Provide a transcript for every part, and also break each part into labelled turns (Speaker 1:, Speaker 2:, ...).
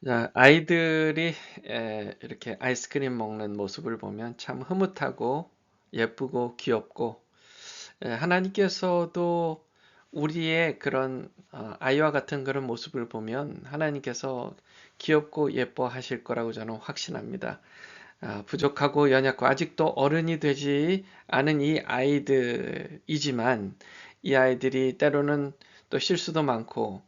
Speaker 1: 자, 아이들이 이렇게 아이스크림 먹는 모습을 보면 참 흐뭇하고 예쁘고 귀엽고, 하나님께서도 우리의 그런 아이와 같은 그런 모습을 보면 하나님께서 귀엽고 예뻐하실 거라고 저는 확신합니다. 부족하고 연약고 아직도 어른이 되지 않은 이 아이들이지만, 이 아이들이 때로는 또 실수도 많고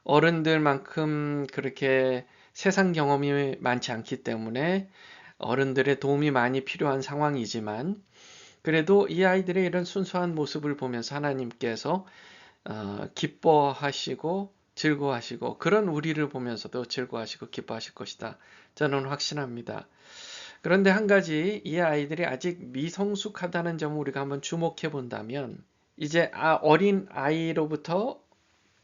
Speaker 1: 어른들만큼 그렇게 세상 경험이 많지 않기 때문에 어른들의 도움이 많이 필요한 상황이지만, 그래도 이 아이들의 이런 순수한 모습을 보면서 하나님께서 기뻐하시고 즐거워하시고, 그런 우리를 보면서도 즐거워하시고 기뻐하실 것이다, 저는 확신합니다. 그런데 한 가지, 이 아이들이 아직 미성숙하다는 점을 우리가 한번 주목해 본다면, 이제 어린 아이로부터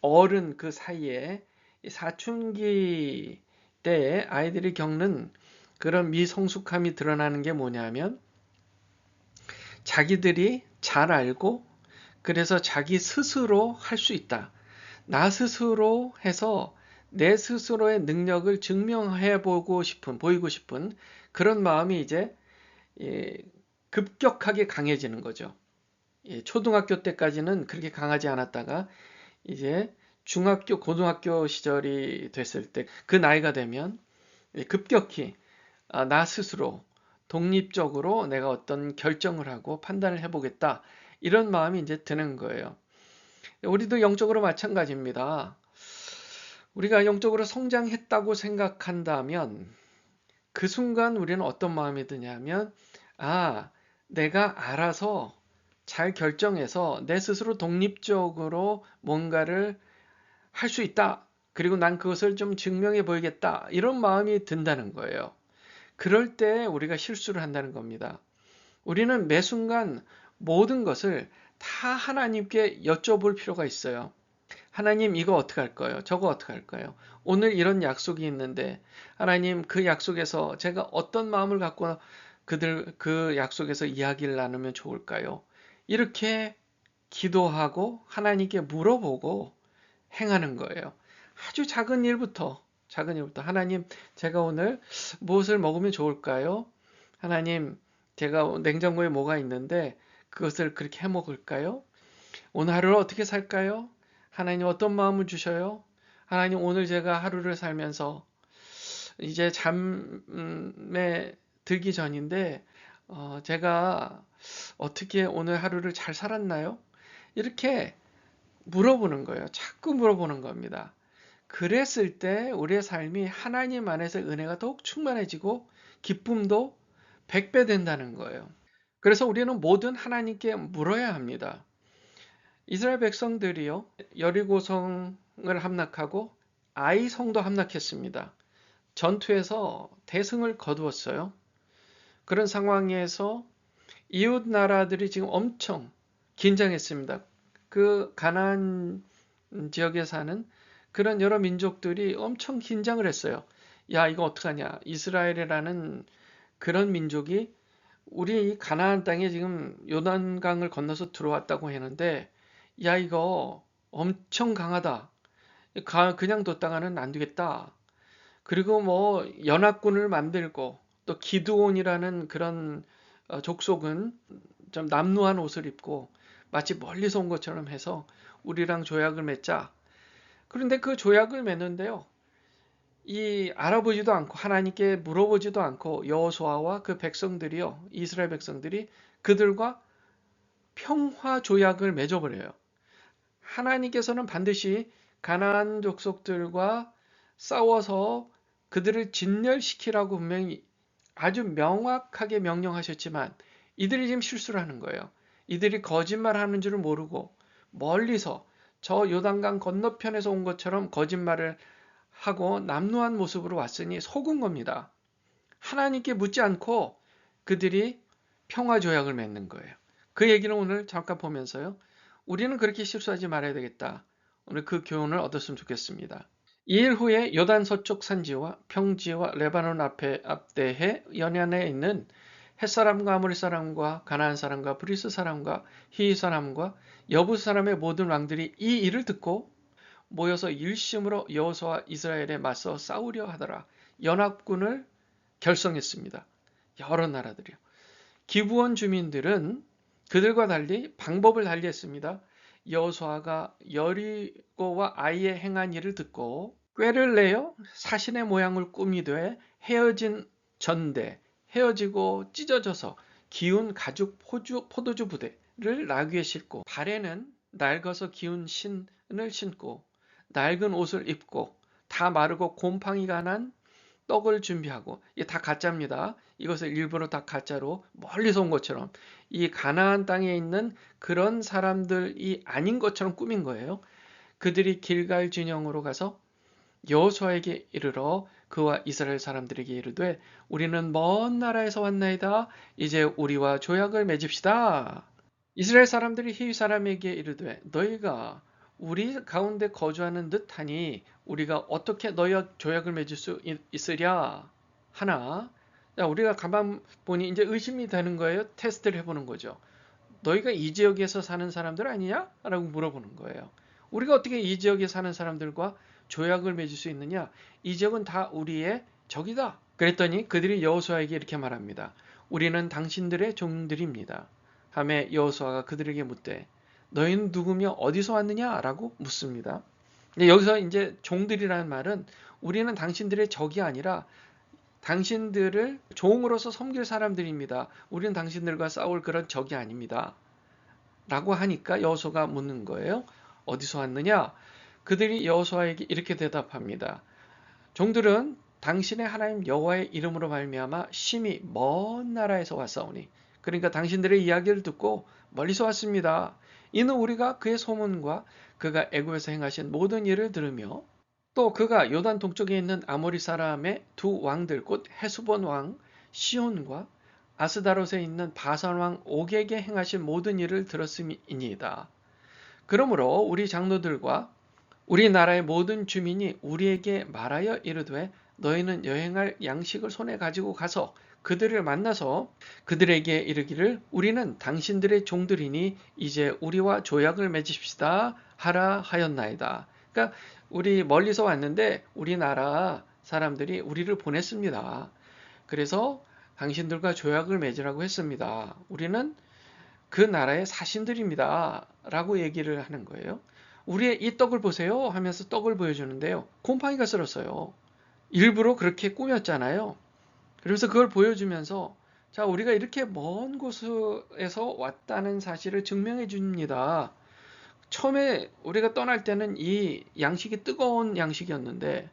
Speaker 1: 어른 그 사이에 사춘기 때에 아이들이 겪는 그런 미성숙함이 드러나는 게 뭐냐면, 자기들이 잘 알고 그래서 자기 스스로 할 수 있다, 나 스스로 해서 내 스스로의 능력을 증명해 보이고 싶은 그런 마음이 이제 예, 급격하게 강해지는 거죠. 초등학교 때까지는 그렇게 강하지 않았다가 이제 중학교, 고등학교 시절이 됐을 때, 그 나이가 되면 급격히 나 스스로 독립적으로 내가 어떤 결정을 하고 판단을 해보겠다, 이런 마음이 이제 드는 거예요. 우리도 영적으로 마찬가지입니다. 우리가 영적으로 성장했다고 생각한다면 그 순간 우리는 어떤 마음이 드냐면, 아, 내가 알아서 잘 결정해서 내 스스로 독립적으로 뭔가를 할 수 있다, 그리고 난 그것을 좀 증명해 보이겠다, 이런 마음이 든다는 거예요. 그럴 때 우리가 실수를 한다는 겁니다. 우리는 매 순간 모든 것을 다 하나님께 여쭤볼 필요가 있어요. 하나님, 이거 어떻게 할까요? 저거 어떻게 할까요? 오늘 이런 약속이 있는데 하나님, 그 약속에서 제가 어떤 마음을 갖고 그 약속에서 이야기를 나누면 좋을까요? 이렇게 기도하고 하나님께 물어보고 행하는 거예요. 아주 작은 일부터 하나님, 제가 오늘 무엇을 먹으면 좋을까요? 하나님, 제가 냉장고에 뭐가 있는데 그것을 그렇게 해 먹을까요? 오늘 하루를 어떻게 살까요? 하나님, 어떤 마음을 주셔요? 하나님, 오늘 제가 하루를 살면서 이제 잠에 들기 전인데 제가 어떻게 오늘 하루를 잘 살았나요? 이렇게 물어보는 거예요. 자꾸 물어보는 겁니다. 그랬을 때 우리의 삶이 하나님 안에서 은혜가 더욱 충만해지고 기쁨도 100배 된다는 거예요. 그래서 우리는 뭐든 하나님께 물어야 합니다. 이스라엘 백성들이요, 여리고성을 함락하고 아이성도 함락했습니다. 전투에서 대승을 거두었어요. 그런 상황에서 이웃 나라들이 지금 엄청 긴장했습니다. 그 가나안 지역에 사는 그런 여러 민족들이 엄청 긴장을 했어요. 야, 이거 어떡하냐? 이스라엘이라는 그런 민족이 우리 이 가나안 땅에 지금 요단강을 건너서 들어왔다고 하는데, 야, 이거 엄청 강하다. 그냥 뒀다가는 안 되겠다. 그리고 뭐 연합군을 만들고, 또 기드온이라는 그런 족속은 좀 남루한 옷을 입고 마치 멀리서 온 것처럼 해서 우리랑 조약을 맺자. 그런데 그 조약을 맺는데요, 이 알아보지도 않고 하나님께 물어보지도 않고 여호수아와 그 백성들이요, 이스라엘 백성들이 그들과 평화 조약을 맺어버려요. 하나님께서는 반드시 가나안 족속들과 싸워서 그들을 진멸시키라고 분명히 아주 명확하게 명령하셨지만, 이들이 지금 실수를 하는 거예요. 이들이 거짓말하는 줄을 모르고 멀리서 저 요단강 건너편에서 온 것처럼 거짓말을 하고 남루한 모습으로 왔으니 속은 겁니다. 하나님께 묻지 않고 그들이 평화 조약을 맺는 거예요. 그 얘기는 오늘 잠깐 보면서요, 우리는 그렇게 실수하지 말아야 되겠다, 오늘 그 교훈을 얻었으면 좋겠습니다. 2일 후에 요단 서쪽 산지와 평지와 레바논 앞대해 연안에 있는 햇사람과 아모리 사람과 가나안 사람과 브리스 사람과 히위 사람과 여부 사람의 모든 왕들이 이 일을 듣고 모여서 일심으로 여호수아와 이스라엘에 맞서 싸우려 하더라. 연합군을 결성했습니다. 여러 나라들이요. 기브온 주민들은 그들과 달리 방법을 달리 했습니다. 여호수아가 여리고와 아이에 행한 일을 듣고 꾀를 내어 사신의 모양을 꾸미되 헤어지고 찢어져서 기운 가죽 포도주 부대를 나귀에 싣고 발에는 낡아서 기운 신을 신고 낡은 옷을 입고 다 마르고 곰팡이가 난 떡을 준비하고, 이게 다 가짜입니다. 이것을 일부러 다 가짜로 멀리서 온 것처럼 이 가나안 땅에 있는 그런 사람들이 아닌 것처럼 꾸민 거예요. 그들이 길갈 진영으로 가서 여호수아에게 이르러 그와 이스라엘 사람들에게 이르되 우리는 먼 나라에서 왔나이다. 이제 우리와 조약을 맺읍시다. 이스라엘 사람들이 히위 사람에게 이르되 너희가 우리 가운데 거주하는 듯하니 우리가 어떻게 너희와 조약을 맺을 수 있으랴 하나. 자, 우리가 가만 보니 이제 의심이 되는 거예요. 테스트를 해보는 거죠. 너희가 이 지역에서 사는 사람들 아니냐? 라고 물어보는 거예요. 우리가 어떻게 이 지역에 사는 사람들과 조약을 맺을 수 있느냐? 이 지역은 다 우리의 적이다. 그랬더니 그들이 여호수아에게 이렇게 말합니다. 우리는 당신들의 종들입니다. 하매 여호수아가 그들에게 묻되 너희는 누구며 어디서 왔느냐라고 묻습니다. 여기서 이제 종들이라는 말은 우리는 당신들의 적이 아니라 당신들을 종으로서 섬길 사람들입니다. 우리는 당신들과 싸울 그런 적이 아닙니다. 라고 하니까 여호수아가 묻는 거예요. 어디서 왔느냐? 그들이 여호수아에게 이렇게 대답합니다. 종들은 당신의 하나님 여호와의 이름으로 말미암아 심히 먼 나라에서 왔사오니, 그러니까 당신들의 이야기를 듣고 멀리서 왔습니다. 이는 우리가 그의 소문과 그가 애굽에서 행하신 모든 일을 들으며 또 그가 요단 동쪽에 있는 아모리 사람의 두 왕들 곧 헤스본 왕 시온과 아스다롯에 있는 바산 왕 옥에게 행하신 모든 일을 들었음이니이다. 그러므로 우리 장로들과 우리나라의 모든 주민이 우리에게 말하여 이르되 너희는 여행할 양식을 손에 가지고 가서 그들을 만나서 그들에게 이르기를 우리는 당신들의 종들이니 이제 우리와 조약을 맺읍시다 하라 하였나이다. 그러니까 우리 멀리서 왔는데 우리나라 사람들이 우리를 보냈습니다. 그래서 당신들과 조약을 맺으라고 했습니다. 우리는 그 나라의 사신들입니다. 라고 얘기를 하는 거예요. 우리의 이 떡을 보세요 하면서 떡을 보여주는데요. 곰팡이가 쓸었어요. 일부러 그렇게 꾸몄잖아요. 그래서 그걸 보여주면서 자, 우리가 이렇게 먼 곳에서 왔다는 사실을 증명해 줍니다. 처음에 우리가 떠날 때는 이 양식이 뜨거운 양식이었는데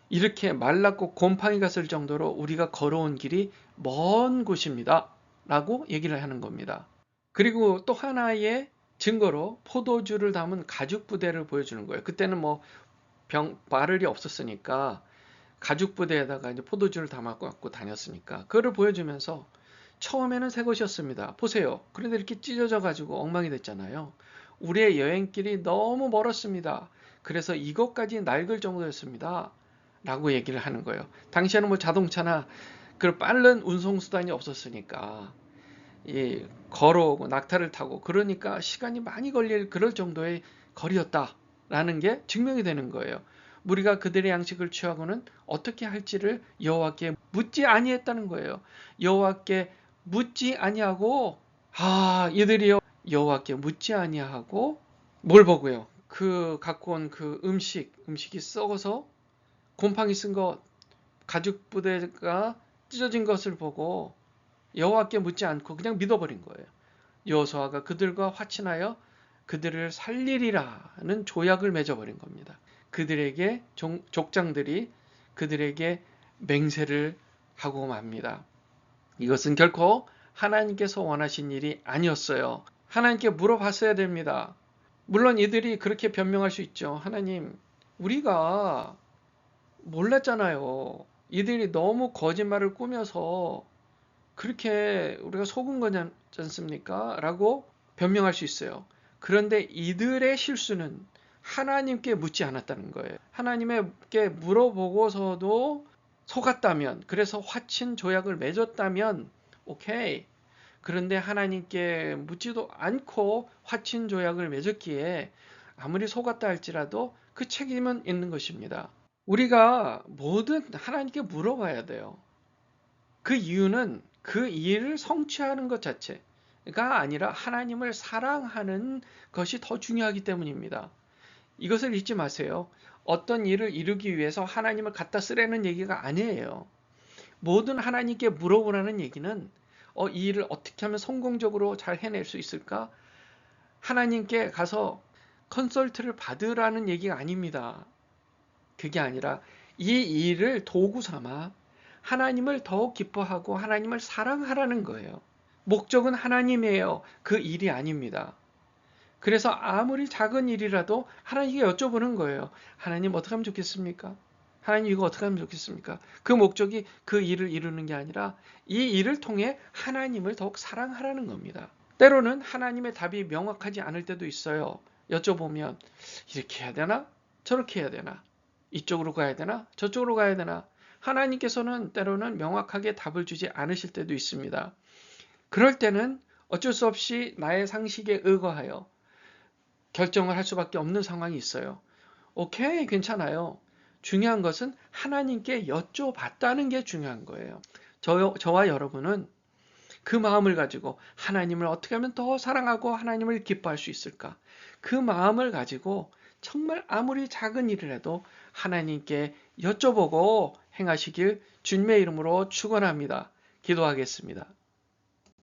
Speaker 1: 이렇게 말랐고 곰팡이가 쓸 정도로 우리가 걸어온 길이 먼 곳입니다. 라고 얘기를 하는 겁니다. 그리고 또 하나의 증거로 포도주를 담은 가죽 부대를 보여주는 거예요. 그때는 뭐 바를이 없었으니까 가죽 부대에다가 이제 포도주를 담아갖고 다녔으니까 그거를 보여주면서 처음에는 새 것이었습니다. 보세요. 그런데 이렇게 찢어져 가지고 엉망이 됐잖아요. 우리의 여행길이 너무 멀었습니다. 그래서 이것까지 낡을 정도였습니다. 라고 얘기를 하는 거예요. 당시에는 뭐 자동차나 그 빠른 운송수단이 없었으니까 걸어오고 낙타를 타고 그러니까 시간이 많이 걸릴 그럴 정도의 거리였다라는 게 증명이 되는 거예요. 우리가 그들의 양식을 취하고는 어떻게 할지를 여호와께 묻지 아니했다는 거예요. 여호와께 묻지 아니하고 이들이요 여호와께 묻지 아니하고 뭘 보고요? 그 갖고 온 그 음식이 썩어서 곰팡이 쓴 것, 가죽 부대가 찢어진 것을 보고 여호와께 묻지 않고 그냥 믿어버린 거예요. 여호수아가 그들과 화친하여 그들을 살리리라는 조약을 맺어버린 겁니다. 그들에게 족장들이 그들에게 맹세를 하고 맙니다. 이것은 결코 하나님께서 원하신 일이 아니었어요. 하나님께 물어봤어야 됩니다. 물론 이들이 그렇게 변명할 수 있죠. 하나님, 우리가 몰랐잖아요. 이들이 너무 거짓말을 꾸며서 그렇게 우리가 속은 거지 않습니까? 라고 변명할 수 있어요. 그런데 이들의 실수는 하나님께 묻지 않았다는 거예요. 하나님께 물어보고서도 속았다면, 그래서 화친 조약을 맺었다면 오케이. 그런데 하나님께 묻지도 않고 화친 조약을 맺었기에 아무리 속았다 할지라도 그 책임은 있는 것입니다. 우리가 뭐든 하나님께 물어봐야 돼요. 그 이유는 그 일을 성취하는 것 자체가 아니라 하나님을 사랑하는 것이 더 중요하기 때문입니다. 이것을 잊지 마세요. 어떤 일을 이루기 위해서 하나님을 갖다 쓰라는 얘기가 아니에요. 뭐든 하나님께 물어보라는 얘기는 이 일을 어떻게 하면 성공적으로 잘 해낼 수 있을까? 하나님께 가서 컨설트를 받으라는 얘기가 아닙니다. 그게 아니라 이 일을 도구 삼아 하나님을 더욱 기뻐하고 하나님을 사랑하라는 거예요. 목적은 하나님이에요. 그 일이 아닙니다. 그래서 아무리 작은 일이라도 하나님께 여쭤보는 거예요. 하나님 어떻게 하면 좋겠습니까? 하나님 이거 어떻게 하면 좋겠습니까? 그 목적이 그 일을 이루는 게 아니라 이 일을 통해 하나님을 더욱 사랑하라는 겁니다. 때로는 하나님의 답이 명확하지 않을 때도 있어요. 여쭤보면 이렇게 해야 되나? 저렇게 해야 되나? 이쪽으로 가야 되나? 저쪽으로 가야 되나? 하나님께서는 때로는 명확하게 답을 주지 않으실 때도 있습니다. 그럴 때는 어쩔 수 없이 나의 상식에 의거하여 결정을 할 수밖에 없는 상황이 있어요. 오케이, 괜찮아요. 중요한 것은 하나님께 여쭤봤다는 게 중요한 거예요. 저와 여러분은 그 마음을 가지고 하나님을 어떻게 하면 더 사랑하고 하나님을 기뻐할 수 있을까? 그 마음을 가지고 정말 아무리 작은 일을 해도 하나님께 여쭤보고 행하시길 주님의 이름으로 축원합니다. 기도하겠습니다.